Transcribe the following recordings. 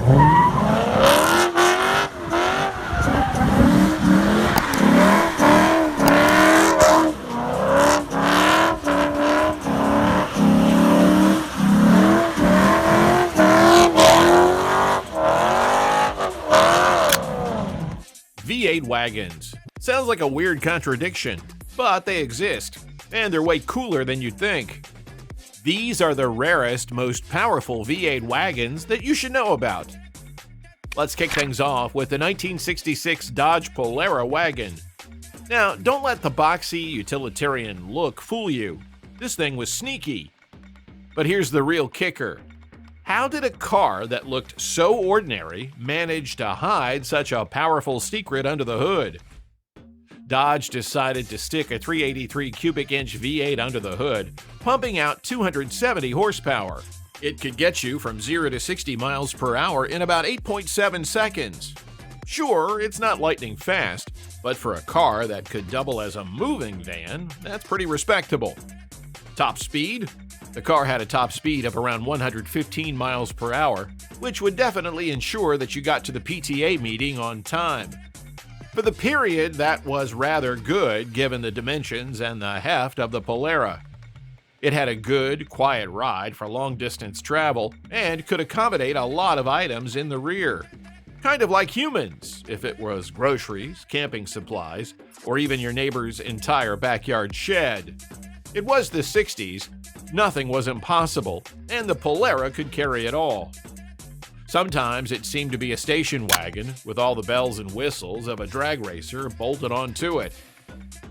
V8 wagons. Sounds like a weird contradiction, but they exist, and they're way cooler than you'd think. These are the rarest, most powerful V8 wagons that you should know about. Let's kick things off with the 1966 Dodge Polara wagon. Now, don't let the boxy, utilitarian look fool you. This thing was sneaky. But here's the real kicker. How did a car that looked so ordinary manage to hide such a powerful secret under the hood? Dodge decided to stick a 383 cubic inch V8 under the hood, pumping out 270 horsepower. It could get you from 0 to 60 miles per hour in about 8.7 seconds. Sure, it's not lightning fast, but for a car that could double as a moving van, that's pretty respectable. Top speed? The car had a top speed of around 115 miles per hour, which would definitely ensure that you got to the PTA meeting on time. For the period, that was rather good given the dimensions and the heft of the Polara. It had a good, quiet ride for long-distance travel and could accommodate a lot of items in the rear. Kind of like humans, if it was groceries, camping supplies, or even your neighbor's entire backyard shed. It was the 60s. Nothing was impossible, and the Polara could carry it all. Sometimes it seemed to be a station wagon with all the bells and whistles of a drag racer bolted onto it.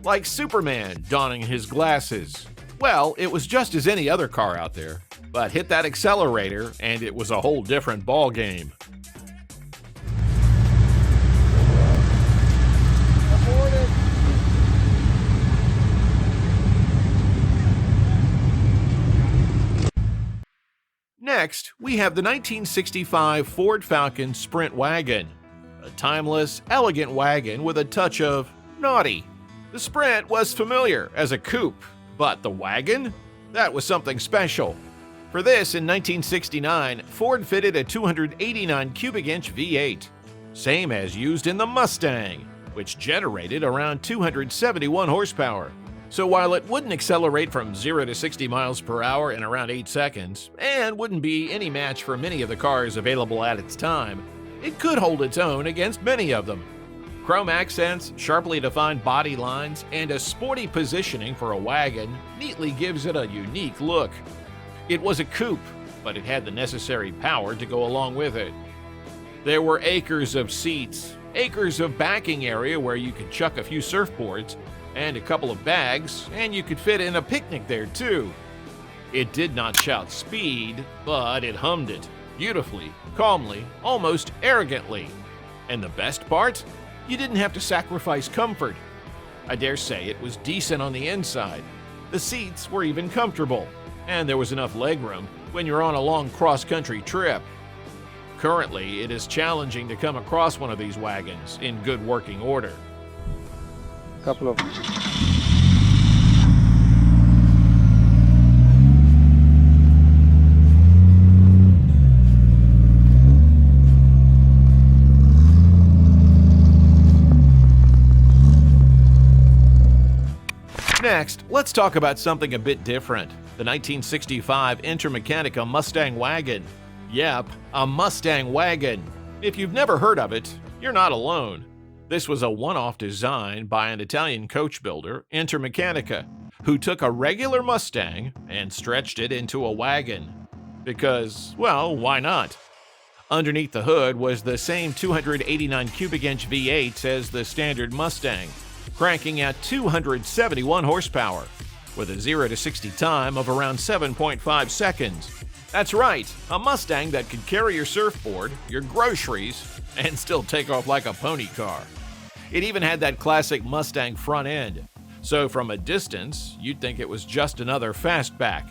Like Superman donning his glasses. Well, it was just as any other car out there, but hit that accelerator and it was a whole different ballgame. Next, we have the 1965 Ford Falcon Sprint wagon, a timeless, elegant wagon with a touch of naughty. The Sprint was familiar as a coupe, but the wagon? That was something special. For this, in 1969, Ford fitted a 289 cubic inch V8, same as used in the Mustang, which generated around 271 horsepower. So while it wouldn't accelerate from 0 to 60 miles per hour in around 8 seconds, and wouldn't be any match for many of the cars available at its time, it could hold its own against many of them. Chrome accents, sharply defined body lines, and a sporty positioning for a wagon neatly gives it a unique look. It was a coupe, but it had the necessary power to go along with it. There were acres of seats, acres of backing area where you could chuck a few surfboards, and a couple of bags, and you could fit in a picnic there too. It did not shout speed, but it hummed it, beautifully, calmly, almost arrogantly. And the best part? You didn't have to sacrifice comfort. I dare say it was decent on the inside. The seats were even comfortable, and there was enough legroom when you're on a long cross-country trip. Currently, it is challenging to come across one of these wagons in good working order. Couple of Next, let's talk about something a bit different. The 1965 Mechanica Mustang wagon. Yep, a Mustang wagon. If you've never heard of it, you're not alone. This was a one-off design by an Italian coach builder, Mechanica, who took a regular Mustang and stretched it into a wagon. Because, well, why not? Underneath the hood was the same 289 cubic inch V8 as the standard Mustang, cranking at 271 horsepower, with a 0 to 60 time of around 7.5 seconds. That's right, a Mustang that could carry your surfboard, your groceries, and still take off like a pony car. It even had that classic Mustang front end, so from a distance, you'd think it was just another fastback.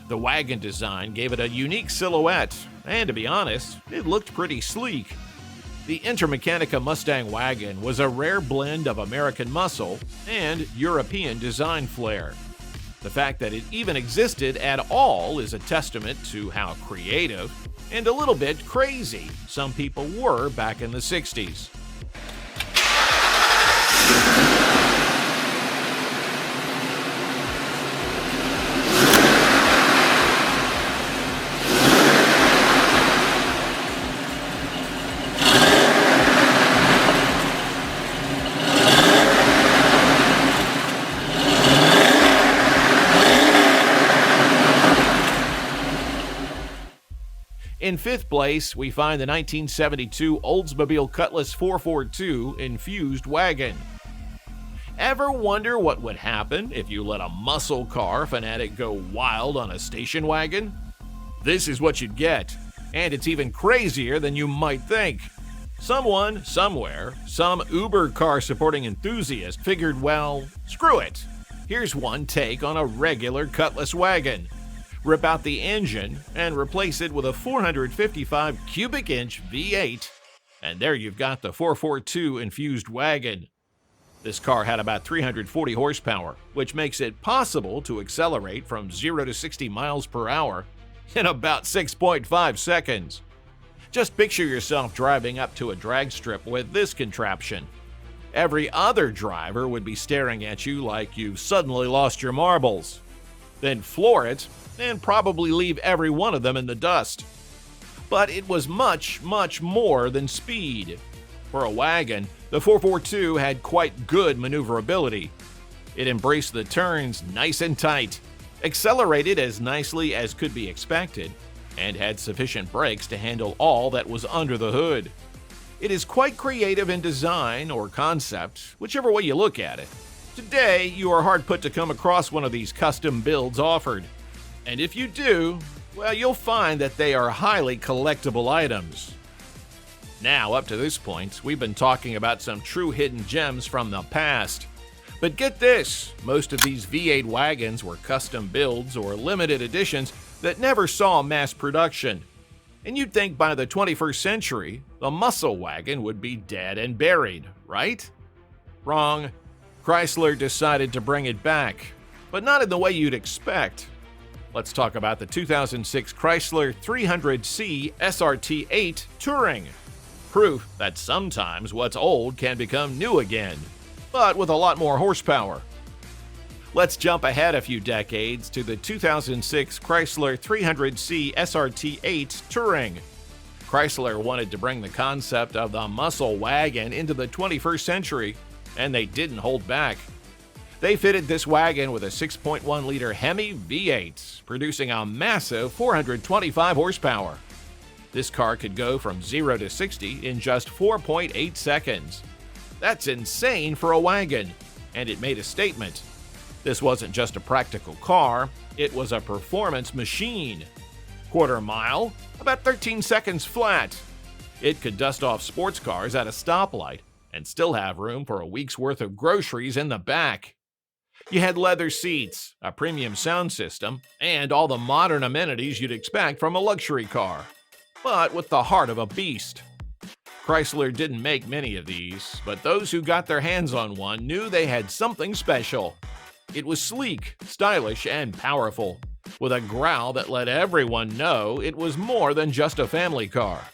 The wagon design gave it a unique silhouette, and to be honest, it looked pretty sleek. The Mechanica Mustang wagon was a rare blend of American muscle and European design flair. The fact that it even existed at all is a testament to how creative, and a little bit crazy. Some people were back in the 60s. In fifth place, we find the 1972 Oldsmobile Cutless 442 infused wagon. Ever wonder what would happen if you let a muscle car fanatic go wild on a station wagon? This is what you'd get, and it's even crazier than you might think. Someone, somewhere, some Uber car supporting enthusiast figured, well, screw it. Here's one take on a regular Cutless wagon. Rip out the engine and replace it with a 455 cubic inch V8, and there you've got the 442 infused wagon. This car had about 340 horsepower, which makes it possible to accelerate from 0 to 60 miles per hour in about 6.5 seconds. Just picture yourself driving up to a drag strip with this contraption. Every other driver would be staring at you like you've suddenly lost your marbles. Then floor it, and probably leave every one of them in the dust. But it was much, much more than speed. For a wagon, the 442 had quite good maneuverability. It embraced the turns nice and tight, accelerated as nicely as could be expected, and had sufficient brakes to handle all that was under the hood. It is quite creative in design or concept, whichever way you look at it. Today, you are hard put to come across one of these custom builds offered. And if you do, well, you'll find that they are highly collectible items. Now, up to this point, we've been talking about some true hidden gems from the past. But get this, most of these V8 wagons were custom builds or limited editions that never saw mass production. And you'd think by the 21st century, the muscle wagon would be dead and buried, right? Wrong. Chrysler decided to bring it back, but not in the way you'd expect. Let's talk about the 2006 Chrysler 300C SRT8 Touring. Proof that sometimes what's old can become new again, but with a lot more horsepower. Let's jump ahead a few decades to the 2006 Chrysler 300C SRT8 Touring. Chrysler wanted to bring the concept of the muscle wagon into the 21st century, and they didn't hold back. They fitted this wagon with a 6.1-liter Hemi V8, producing a massive 425 horsepower. This car could go from 0 to 60 in just 4.8 seconds. That's insane for a wagon, and it made a statement. This wasn't just a practical car, it was a performance machine. Quarter mile, about 13 seconds flat. It could dust off sports cars at a stoplight and still have room for a week's worth of groceries in the back. You had leather seats, a premium sound system, and all the modern amenities you'd expect from a luxury car, but with the heart of a beast. Chrysler didn't make many of these, but those who got their hands on one knew they had something special. It was sleek, stylish, and powerful, with a growl that let everyone know it was more than just a family car.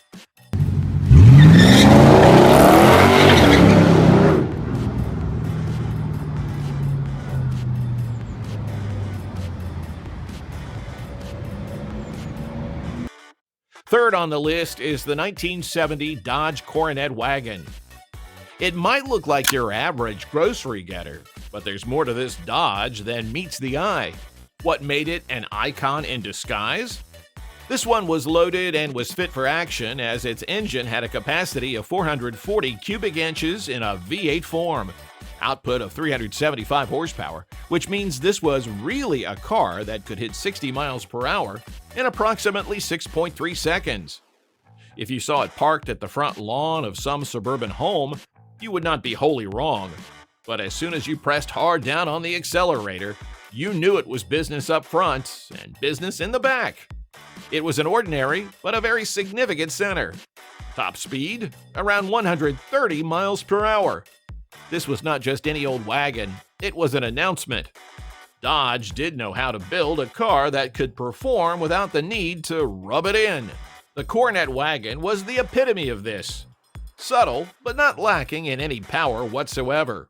Third on the list is the 1970 Dodge Coronet wagon. It might look like your average grocery getter, but there's more to this Dodge than meets the eye. What made it an icon in disguise? This one was loaded and was fit for action as its engine had a capacity of 440 cubic inches in a V8 form, output of 375 horsepower, which means this was really a car that could hit 60 miles per hour in approximately 6.3 seconds. If you saw it parked at the front lawn of some suburban home, you would not be wholly wrong. But as soon as you pressed hard down on the accelerator, you knew it was business up front and business in the back. It was an ordinary but a very significant center. Top speed, around 130 miles per hour. This was not just any old wagon, it was an announcement. Dodge did know how to build a car that could perform without the need to rub it in. The Coronet wagon was the epitome of this. Subtle, but not lacking in any power whatsoever.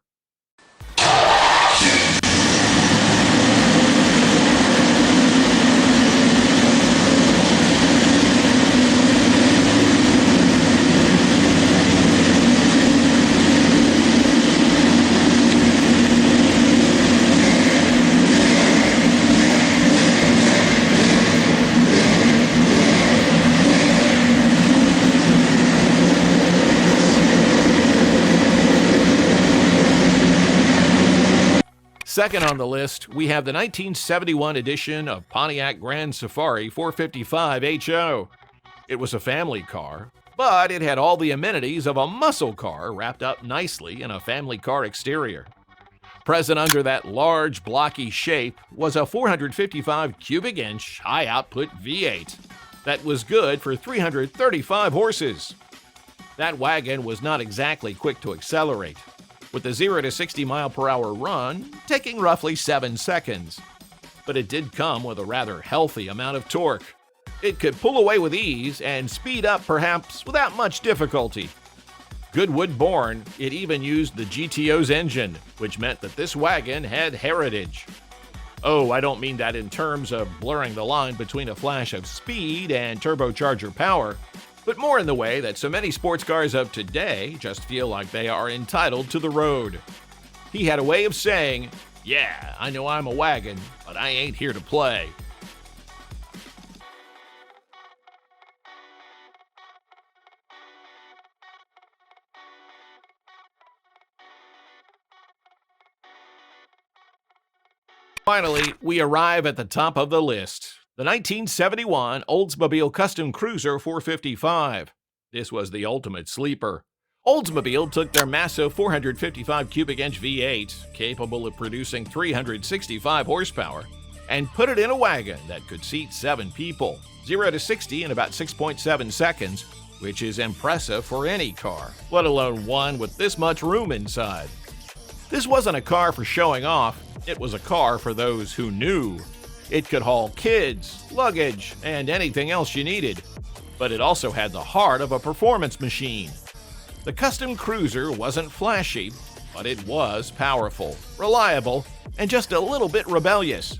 Second on the list, we have the 1971 edition of Pontiac Grand Safari 455 HO. It was a family car, but it had all the amenities of a muscle car wrapped up nicely in a family car exterior. Present under that large, blocky shape was a 455 cubic inch high-output V8 that was good for 335 horses. That wagon was not exactly quick to accelerate, with the 0 to 60 mile per hour run taking roughly 7 seconds. But it did come with a rather healthy amount of torque. It could pull away with ease and speed up perhaps without much difficulty. Goodwood born, it even used the GTO's engine, which meant that this wagon had heritage. Oh, I don't mean that in terms of blurring the line between a flash of speed and turbocharger power, but more in the way that so many sports cars of today just feel like they are entitled to the road. He had a way of saying, "Yeah, I know I'm a wagon, but I ain't here to play." Finally, we arrive at the top of the list. The 1971 Oldsmobile Custom Cruiser 455. This was the ultimate sleeper. Oldsmobile took their massive 455 cubic inch V8, capable of producing 365 horsepower, and put it in a wagon that could seat 7 people, 0 to 60 in about 6.7 seconds, which is impressive for any car, let alone one with this much room inside. This wasn't a car for showing off, it was a car for those who knew. It could haul kids, luggage, and anything else you needed, but it also had the heart of a performance machine. The Custom Cruiser wasn't flashy, but it was powerful, reliable, and just a little bit rebellious.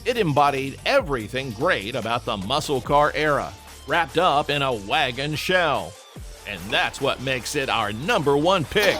It embodied everything great about the muscle car era, wrapped up in a wagon shell. And that's what makes it our #1 pick.